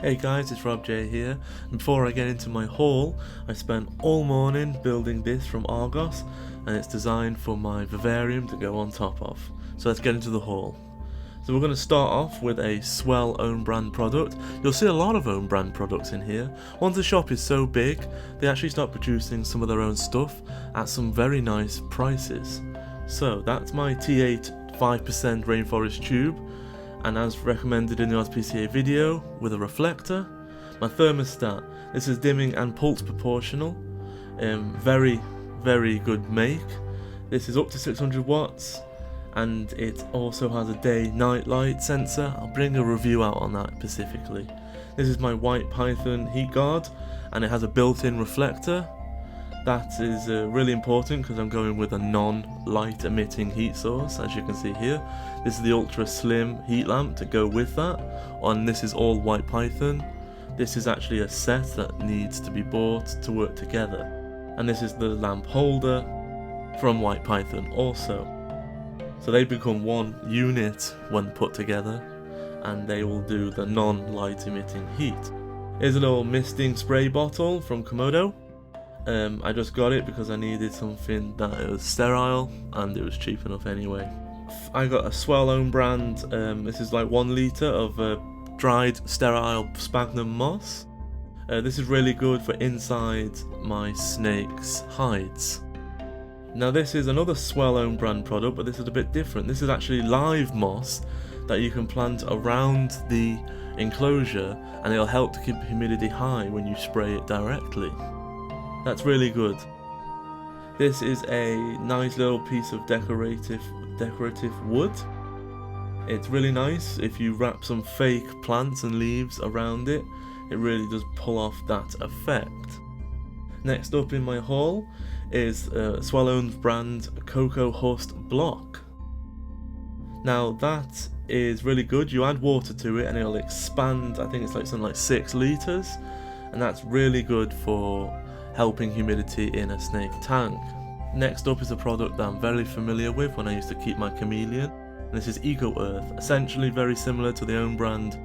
Hey guys, it's RobJ here, and before I get into my haul, I spent all morning building this from Argos, and it's designed for my vivarium to go on top of. So let's get into the haul. So we're going to start off with a Swell own brand product. You'll see a lot of own brand products in here. Once the shop is so big, they actually start producing some of their own stuff at some very nice prices. So that's my T8 5% rainforest tube, and as recommended in the RPCA video, with a reflector. My thermostat, this is dimming and pulse proportional, very good make. This is up to 600 watts, and it also has a day-night light sensor. I'll bring a review out on that specifically. This is my white python heat guard, and it has a built-in reflector. That is really important because I'm going with a non-light emitting heat source, as you can see here. This is the ultra slim heat lamp to go with that, and this is all white python. This is actually a set that needs to be bought to work together. And this is the lamp holder from white python also. So they become one unit when put together, and they will do the non-light emitting heat. Here's a little misting spray bottle from Komodo. I just got it because I needed something that was sterile, and it was cheap enough anyway. I got a Swell own brand, this is like 1 litre of dried sterile sphagnum moss. This is really good for inside my snake's hides. Now this is another Swell own brand product, but this is a bit different. This is actually live moss that you can plant around the enclosure, and it'll help to keep humidity high when you spray it directly. That's really good. This is a nice little piece of decorative wood. It's really nice if you wrap some fake plants and leaves around it. It really does pull off that effect. Next up in my haul is Swell own brand Cocoa Husk block. Now that is really good. You add water to it and it'll expand. I think it's like something like 6 litres, and that's really good for helping humidity in a snake tank. Next up is a product that I'm very familiar with when I used to keep my chameleon, and this is Eco Earth, essentially very similar to the own brand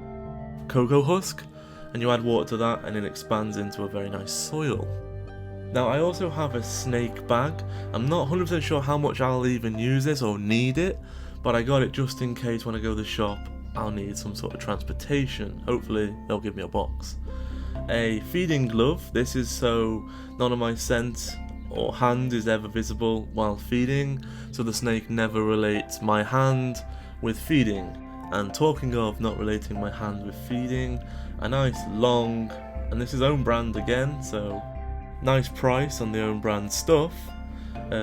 Cocoa Husk, and you add water to that and it expands into a very nice soil. Now I also have a snake bag. I'm not 100% sure how much I'll even use this or need it, but I got it just in case when I go to the shop I'll need some sort of transportation. Hopefully they'll give me a box. A feeding glove. This is so none of my scent or hand is ever visible while feeding, so the snake never relates my hand with feeding. And talking of not relating my hand with feeding, a nice long, and this is own brand again, so nice price on the own brand stuff.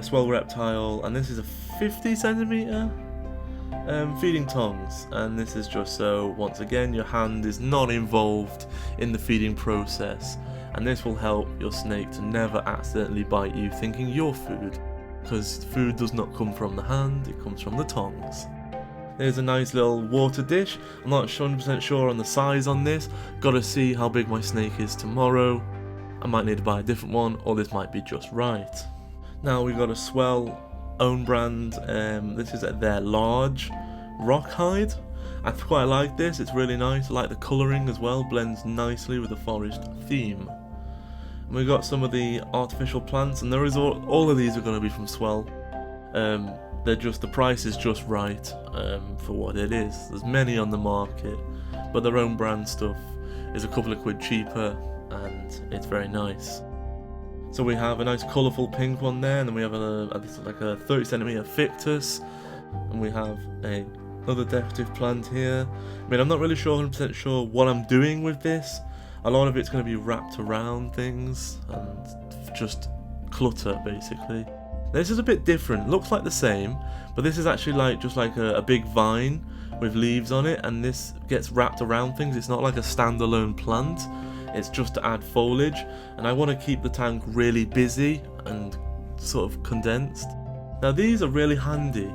Swell Reptile, and this is a 50 centimeter feeding tongs, and this is just so once again your hand is not involved in the feeding process, and this will help your snake to never accidentally bite you thinking you're food, because food does not come from the hand, it comes from the tongs. There's a nice little water dish. I'm not 100% sure on the size on this, gotta see how big my snake is tomorrow. I might need to buy a different one, or this might be just right. Now we got a Swell own brand, this is their large rock hide. I quite like this, it's really nice. I like the colouring as well, blends nicely with the forest theme. And we got some of the artificial plants, and there is all of these are going to be from Swell. They're just, the price is just right for what it is. There's many on the market, but their own brand stuff is a couple of quid cheaper, and it's very nice. So we have a nice colourful pink one there, and then we have like a 30 centimeter ficus, and we have another decorative plant here. I mean, I'm not really 100% sure what I'm doing with this. A lot of it's going to be wrapped around things and just clutter basically. This is a bit different, looks like the same, but this is actually like just like a big vine with leaves on it, and this gets wrapped around things. It's not like a standalone plant. It's just to add foliage, and I want to keep the tank really busy and sort of condensed. Now these are really handy.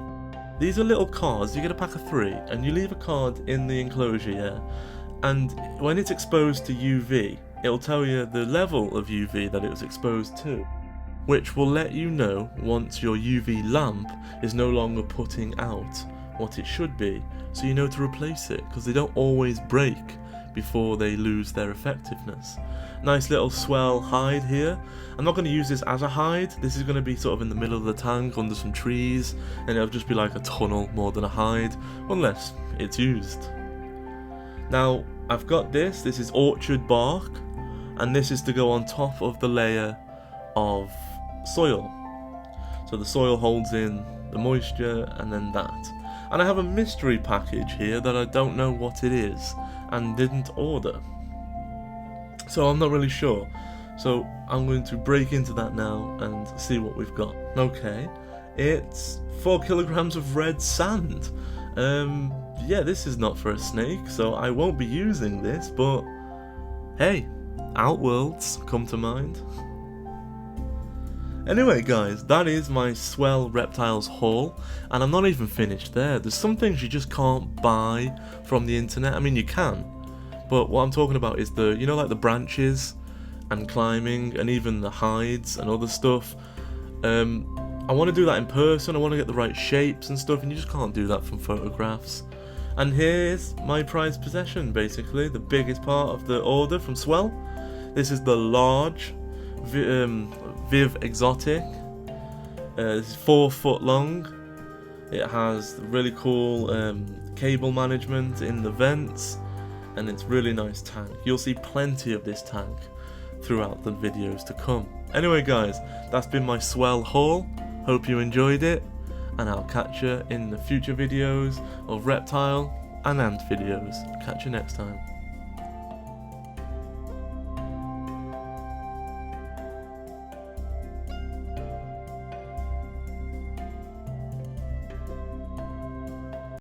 These are little cards. You get a pack of 3 and you leave a card in the enclosure, yeah? And when it's exposed to UV, it'll tell you the level of UV that it was exposed to, which will let you know once your UV lamp is no longer putting out what it should be, so you know to replace it, because they don't always break before they lose their effectiveness. Nice little swell hide here. I'm not going to use this as a hide. This is going to be sort of in the middle of the tank under some trees, and it'll just be like a tunnel more than a hide, unless it's used. Now I've got this is orchard bark, and this is to go on top of the layer of soil. So the soil holds in the moisture and then that. And I have a mystery package here that I don't know what it is and didn't order. So I'm not really sure. So I'm going to break into that now and see what we've got. Okay, it's 4 kilograms of red sand. Yeah, this is not for a snake, so I won't be using this, but hey, Outworlds come to mind. Anyway guys, that is my Swell Reptiles haul, and I'm not even finished there. There's some things you just can't buy from the internet. I mean, you can, but what I'm talking about is the, you know, like the branches and climbing and even the hides and other stuff. I want to do that in person. I want to get the right shapes and stuff, and you just can't do that from photographs. And here's my prized possession, basically, the biggest part of the order from Swell. This is the large Viv Exotic. This is 4 foot long. It has really cool cable management in the vents, and it's really nice tank. You'll see plenty of this tank throughout the videos to come. Anyway guys, that's been my Swell haul. Hope you enjoyed it, and I'll catch you in the future videos of reptile and ant videos. Catch you next time.